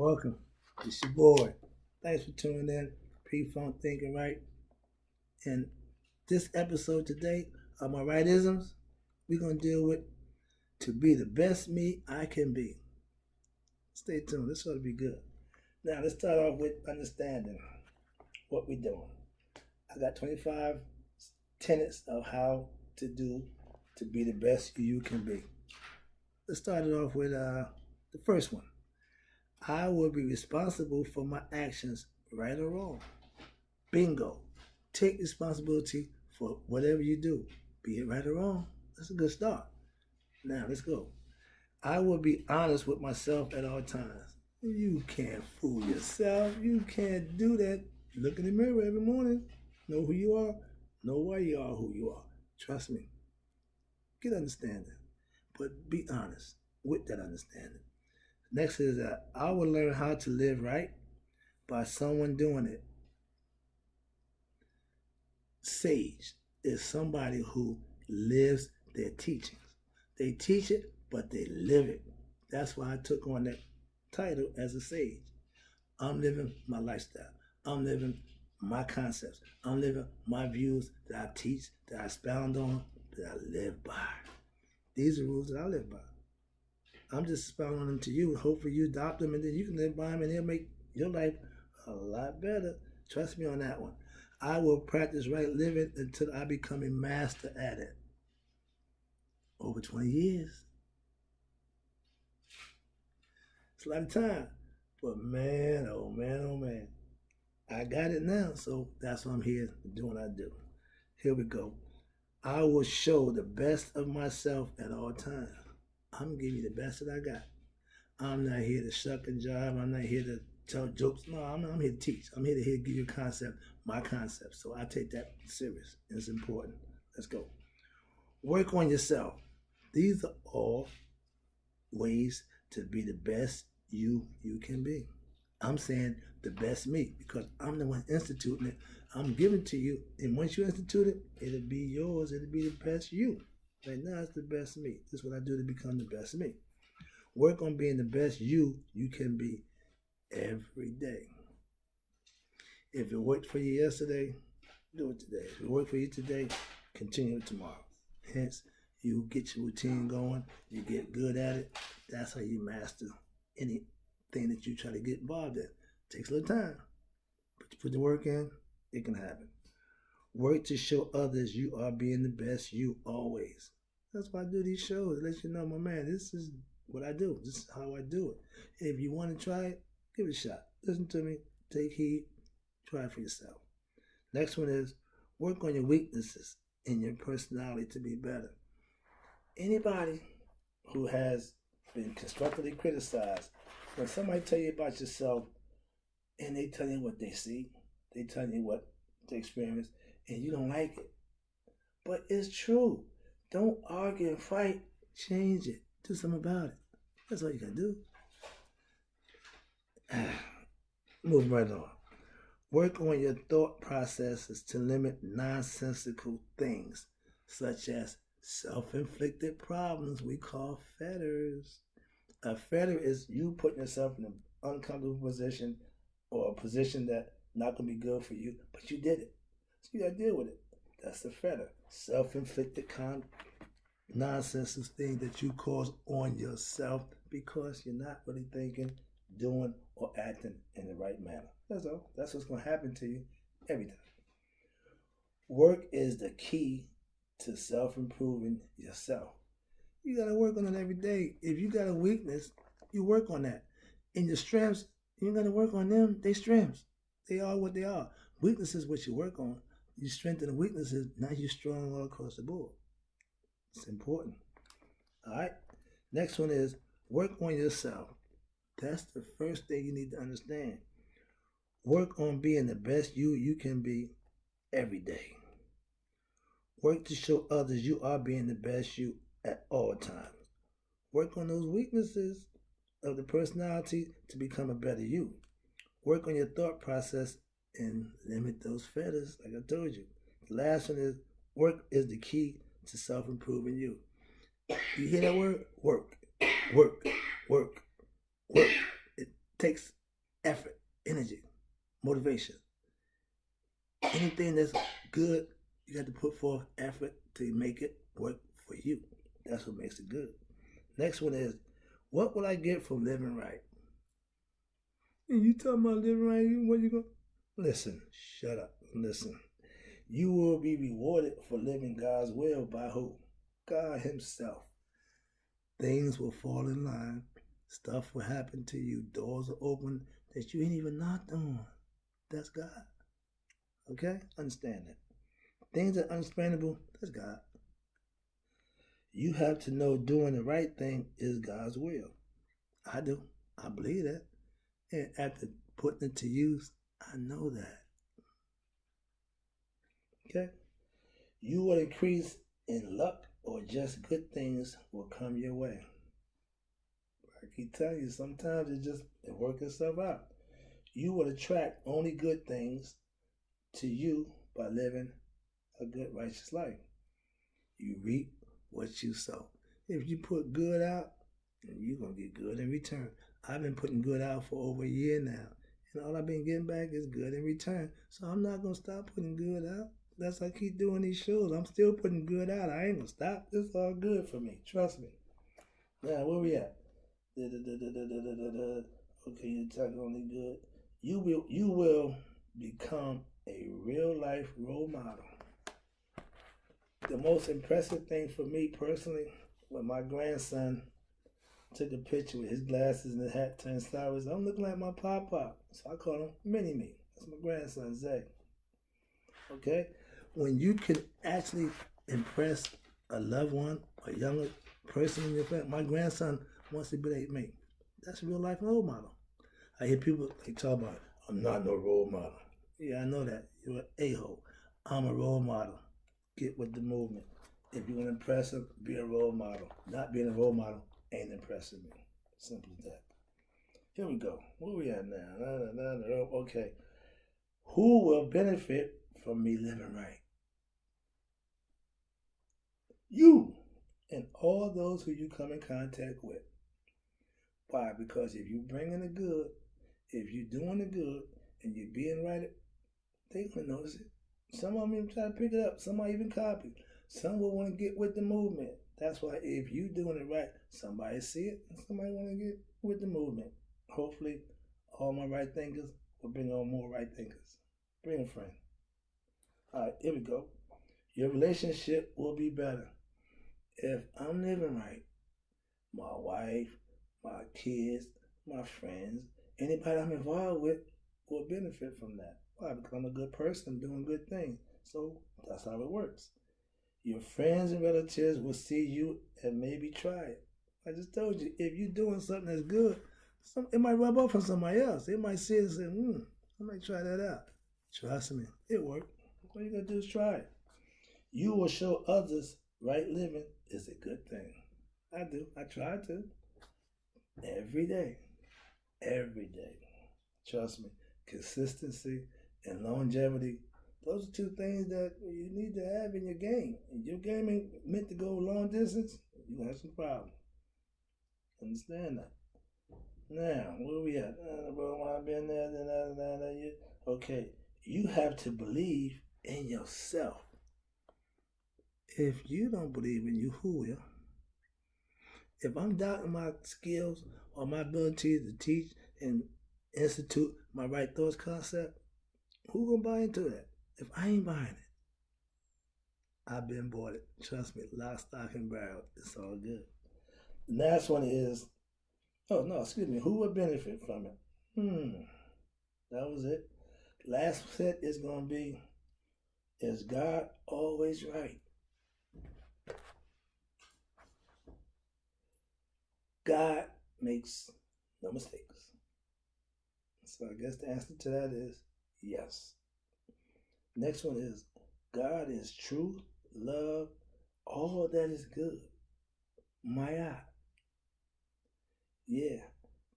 Welcome. It's your boy. Thanks for tuning in. Pfunk thinking right. In this episode today of my rightisms, we're gonna deal with to be the best me I can be. Stay tuned. This ought to be good. Now let's start off with understanding what we're doing. I got 25 tenets of how to do to be the best you can be. Let's start it off with the first one. I will be responsible for my actions, right or wrong. Bingo. Take responsibility for whatever you do, be it right or wrong. That's a good start. Now, let's go. I will be honest with myself at all times. You can't fool yourself. You can't do that. Look in the mirror every morning. Know who you are. Know why you are who you are. Trust me. Get understanding. But be honest with that understanding. Next is that I will learn how to live right by someone doing it. Sage is somebody who lives their teachings. They teach it, but they live it. That's why I took on that title as a sage. I'm living my lifestyle. I'm living my concepts. I'm living my views that I teach, that I expound on, that I live by. These are rules that I live by. I'm just expounding them to you. Hopefully you adopt them and then you can live by them and they'll make your life a lot better. Trust me on that one. I will practice right living until I become a master at it. Over 20 years. It's a lot of time. But man, oh man, oh man. I got it now, so that's why I'm here doing what I do. Here we go. I will show the best of myself at all times. I'm gonna give you the best that I got. I'm not here to shuck and jive. I'm not here to tell jokes. No, I'm here to teach. I'm here to give you a concept, my concept. So I take that serious. It's important. Let's go. Work on yourself. These are all ways to be the best you can be. I'm saying the best me because I'm the one instituting it. I'm giving it to you. And once you institute it, it'll be yours. It'll be the best you. Right now, it's the best me. This is what I do to become the best me. Work on being the best you can be every day. If it worked for you yesterday, do it today. If it worked for you today, continue it tomorrow. Hence, you get your routine going, you get good at it. That's how you master anything that you try to get involved in. It takes a little time, but you put the work in, it can happen. Work to show others you are being the best you always. That's why I do these shows. Let you know, my man, this is what I do. This is how I do it. If you want to try it, give it a shot. Listen to me. Take heed. Try it for yourself. Next one is work on your weaknesses in your personality to be better. Anybody who has been constructively criticized, when somebody tell you about yourself and they tell you what they see, they tell you what they experience, and you don't like it. But it's true. Don't argue and fight. Change it. Do something about it. That's all you can do. Moving right on. Work on your thought processes to limit nonsensical things, such as self-inflicted problems we call fetters. A fetter is you putting yourself in an uncomfortable position or a position that not going to be good for you, but you did it. So you got to deal with it. That's a fetter. Self-inflicted nonsensical thing that you cause on yourself because you're not really thinking, doing, or acting in the right manner. That's all. That's what's going to happen to you every time. Work is the key to self-improving yourself. You got to work on it every day. If you got a weakness, you work on that. And your strengths, you got to work on them. They strengths. They are what they are. Weaknesses, what you work on. You strengthen the weaknesses, now you're strong all across the board. It's important. All right. Next one is work on yourself. That's the first thing you need to understand. Work on being the best you can be every day. Work to show others you are being the best you at all times. Work on those weaknesses of the personality to become a better you. Work on your thought process and limit those fetters, like I told you. The last one is work is the key to self-improving you. You hear that word? Work, work, work, work. It takes effort, energy, motivation. Anything that's good, you got to put forth effort to make it work for you. That's what makes it good. Next one is, what will I get from living right? And you talking about living right? What you going? Listen, shut up. Listen. You will be rewarded for living God's will by who? God Himself. Things will fall in line. Stuff will happen to you. Doors will open that you ain't even knocked on. That's God. Okay? Understand that. Things that are unexplainable, that's God. You have to know doing the right thing is God's will. I do. I believe that. And after putting it to use, I know that. Okay? You will increase in luck or just good things will come your way. I keep telling you, sometimes it works itself out. You will attract only good things to you by living a good, righteous life. You reap what you sow. If you put good out, you're going to get good in return. I've been putting good out for over a year now, and all I've been getting back is good in return. So I'm not going to stop putting good out. That's why I keep doing these shows. I'm still putting good out. I ain't going to stop. It's all good for me. Trust me. Now, where we at? Okay, you're talking only good. You will become a real life role model. The most impressive thing for me personally, when my grandson took a picture with his glasses and the hat turned sideways, I'm looking like my pop. So I call him Mini-Me. That's my grandson, Zay. Okay? When you can actually impress a loved one, a younger person in your family, my grandson wants to be like me. That's a real life role model. I hear people talk about, I'm not no role model. Yeah, I know that. You're an a-hole. I'm a role model. Get with the movement. If you want to impress them, be a role model. Not being a role model ain't impressing me. Simple as that. Here we go. Where we at now? Okay. Who will benefit from me living right? You and all those who you come in contact with. Why? Because if you bringing the good, if you doing the good, and you're being right, they gonna notice it. Some of them even try to pick it up. Some might even copy. Some will want to get with the movement. That's why if you doing it right, somebody see it, and somebody want to get with the movement. Hopefully, all my right thinkers will bring on more right thinkers. Bring a friend. All right, here we go. Your relationship will be better if I'm living right. My wife, my kids, my friends, anybody I'm involved with will benefit from that. Why? Because I'm a good person doing good things. So that's how it works. Your friends and relatives will see you and maybe try it. I just told you, if you're doing something that's good, it might rub off on somebody else. They might see it and say, I might try that out. Trust me, it worked. All you gotta do is try it. You will show others right living is a good thing. I do. I try to. Every day. Every day. Trust me. Consistency and longevity. Those are two things that you need to have in your game. If your game ain't meant to go long distance, you're going to have some problems. Understand that. Now, where we at? I've been there. Okay, you have to believe in yourself. If you don't believe in you, who will? If I'm doubting my skills or my ability to teach and institute my right thoughts concept, who gonna buy into that? If I ain't buying it, I've been bought it. Trust me, lock, stock, and barrel. It's all good. The last one is, who would benefit from it? That was it. Last set is gonna be, is God always right? God makes no mistakes. So I guess the answer to that is yes. Next one is, God is truth, love, all that is good. Maya. Yeah,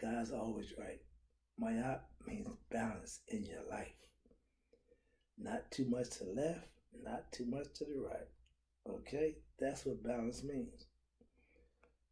God's always right. Maya means balance in your life. Not too much to the left, not too much to the right. Okay? That's what balance means.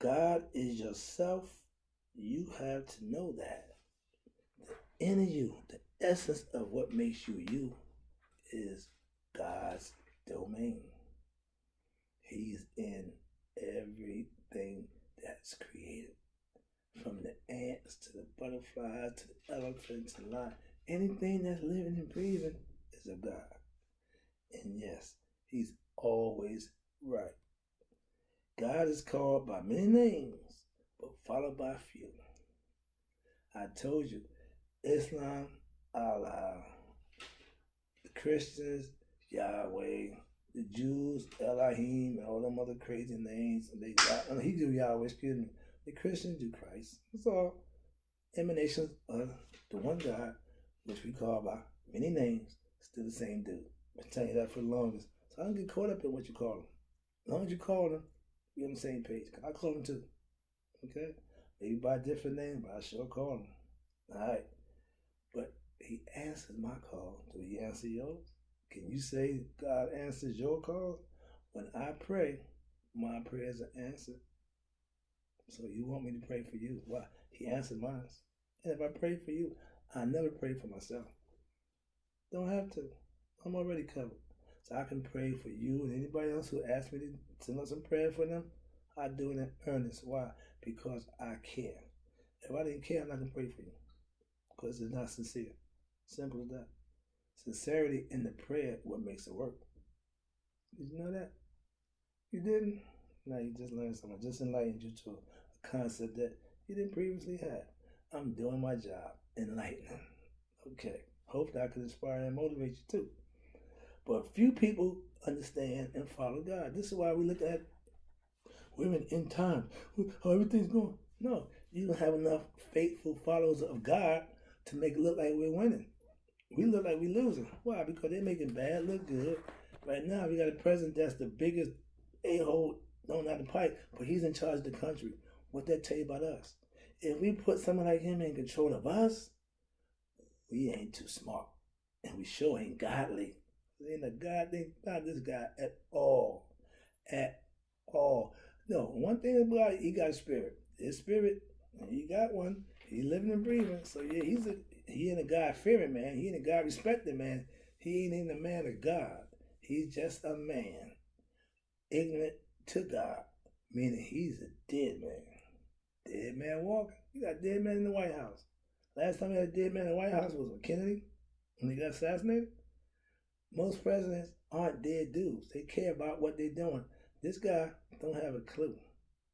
God is yourself. You have to know that. in you, the essence of what makes you you is God's domain. He's in everything that's created. From the ants to the butterflies to the elephants and lion. Anything that's living and breathing is of God. And yes, he's always right. God is called by many names, but followed by few. I told you, Islam, Allah, the Christians, Yahweh, the Jews, Elohim, and all them other crazy names. And he do Yahweh, excuse me. The Christians do Christ. It's all emanations of the one God, which we call by many names, still the same dude. I've been telling you that for the longest. So I don't get caught up in what you call them. As long as you call them, you're on the same page. I call them too. Okay? Maybe by a different name, but I sure call them. Alright. But he answers my call. Do he answer yours? Can you say God answers your call? When I pray, my prayers are answered. So you want me to pray for you? Why? He answered mine. And if I pray for you, I never pray for myself. Don't have to. I'm already covered. So I can pray for you and anybody else who asks me to send us some prayer for them. I do it in earnest. Why? Because I care. If I didn't care, I'm not going to pray for you. Because it's not sincere. Simple as that. Sincerity in the prayer is what makes it work. Did you know that? You didn't? Now you just learned something. I just enlightened you to a concept that you didn't previously have. I'm doing my job. Enlightening. Okay. Hopefully I can inspire and motivate you too. But few people understand and follow God. This is why we look at women in time. How everything's going. No, you don't have enough faithful followers of God to make it look like we're winning. We look like we're losing. Why? Because they're making bad look good. Right now, we got a president that's the biggest a-hole known out the pipe, but he's in charge of the country. What that tell you about us? If we put someone like him in control of us, we ain't too smart. And we sure ain't godly. There ain't a God thing about this guy at all. At all. No, one thing about it, he got a spirit. His spirit, he got one. He living and breathing. So yeah, he ain't a God fearing man. He ain't a God respecting man. He ain't even a man of God. He's just a man. Ignorant to God. Meaning he's a dead man. Dead man walking. You got a dead man in the White House. Last time we had a dead man in the White House was with Kennedy when he got assassinated. Most presidents aren't dead dudes. They care about what they're doing. This guy don't have a clue.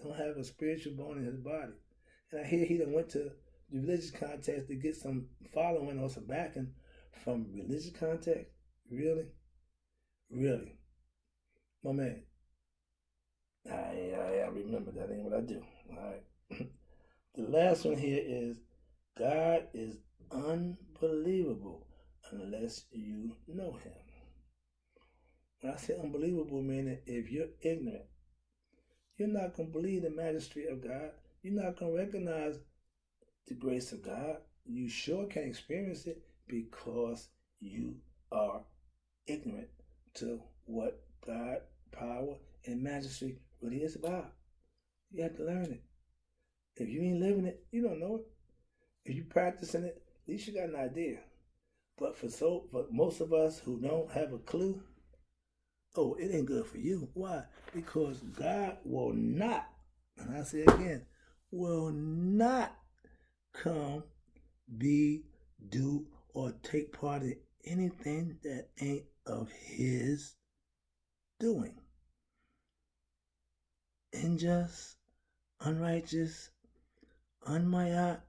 Don't have a spiritual bone in his body. And I hear he done went to the religious context to get some following or some backing from religious context. Really? Really? My man. I remember that ain't what I do. All right. The last one here is God is unbelievable unless you know him. When I say unbelievable, meaning if you're ignorant, you're not going to believe the majesty of God. You're not going to recognize the grace of God. You sure can experience it because you are ignorant to what God, power, and majesty really is about. You have to learn it. If you ain't living it, you don't know it. If you practicing it, at least you got an idea. But for most of us who don't have a clue, oh, it ain't good for you. Why? Because God will not, and I say again, will not come, be, do, or take part in anything that ain't of his doing. Unjust, unrighteous, unmayat,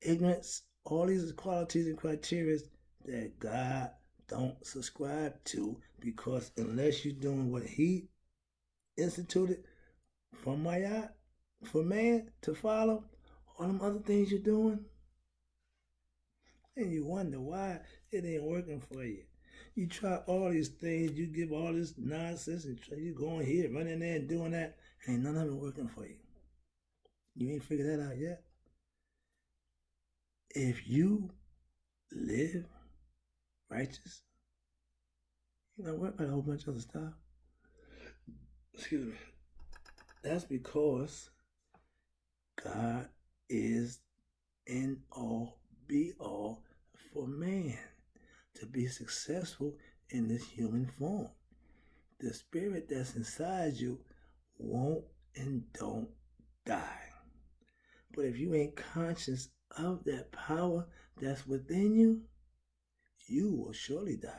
ignorance, all these qualities and criteria that God don't subscribe to, because unless you're doing what he instituted for mayat, for man to follow, all them other things you're doing, and you wonder why it ain't working for you. You try all these things, you give all this nonsense, and you going here, running there and doing that, ain't none of it working for you. You ain't figured that out yet. If you live righteous, you're not worried about a whole bunch of other stuff. Excuse me. That's because God is in all be all for man to be successful in this human form. The spirit that's inside you won't and don't die. But if you ain't conscious of that power that's within you, you will surely die.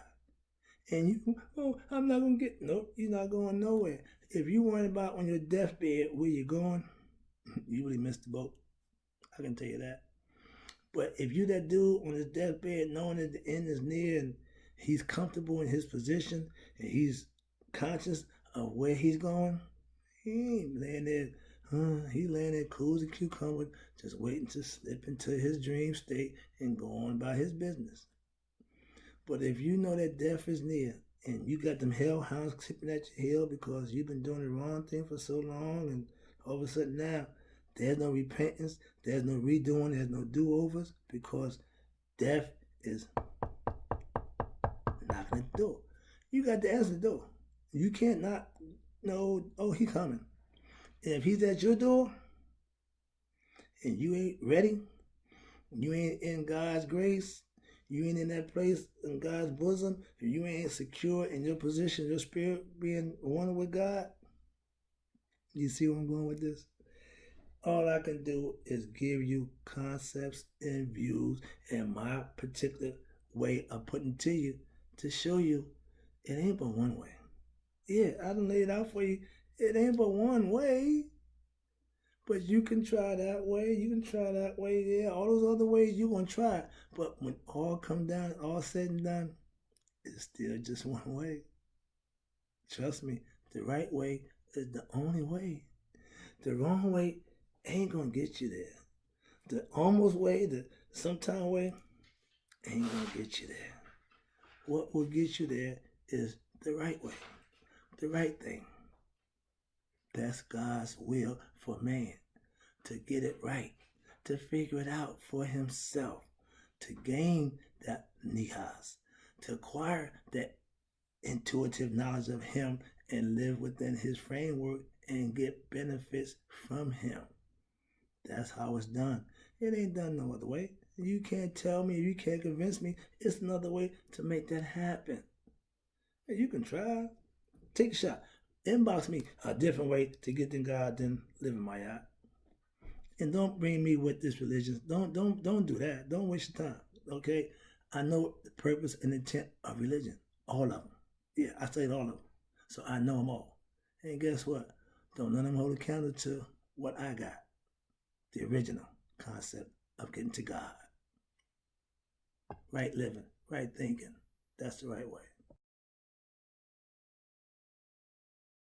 And you, oh, I'm not going to get, nope, you're not going nowhere. If you worry about on your deathbed where you're going, you really missed the boat. I can tell you that. But if you that dude on his deathbed knowing that the end is near and he's comfortable in his position and he's conscious of where he's going, he ain't laying there, he laying there cool as a cucumber, just waiting to slip into his dream state and go on about his business. But if you know that death is near and you got them hellhounds tipping at your heel because you've been doing the wrong thing for so long, and all of a sudden now there's no repentance, there's no redoing, there's no do-overs, because death is knocking at the door. You got to answer the door. You can't not know, oh, he coming. And if he's at your door and you ain't ready, you ain't in God's grace, you ain't in that place in God's bosom, if you ain't secure in your position, your spirit being one with God, you see where I'm going with this? All I can do is give you concepts and views and my particular way of putting to you to show you it ain't but one way. Yeah, I done laid it out for you. It ain't but one way. But you can try that way. You can try that way. Yeah, all those other ways you're going to try. But when all come down, all said and done, it's still just one way. Trust me, the right way is the only way. The wrong way ain't going to get you there. The almost way, the sometime way, ain't going to get you there. What will get you there is the right way, the right thing. That's God's will for man, to get it right, to figure it out for himself, to gain that nihas, to acquire that intuitive knowledge of him and live within his framework and get benefits from him. That's how it's done. It ain't done no other way. You can't tell me, you can't convince me. It's another way to make that happen. You can try. Take a shot. Inbox me a different way to get to God than living my yacht. And don't bring me with this religion. Don't do that. Don't waste your time. Okay? I know the purpose and intent of religion. All of them. Yeah, I studied all of them. So I know them all. And guess what? Don't none of them hold a candle to what I got. The original concept of getting to God. Right living, right thinking. That's the right way.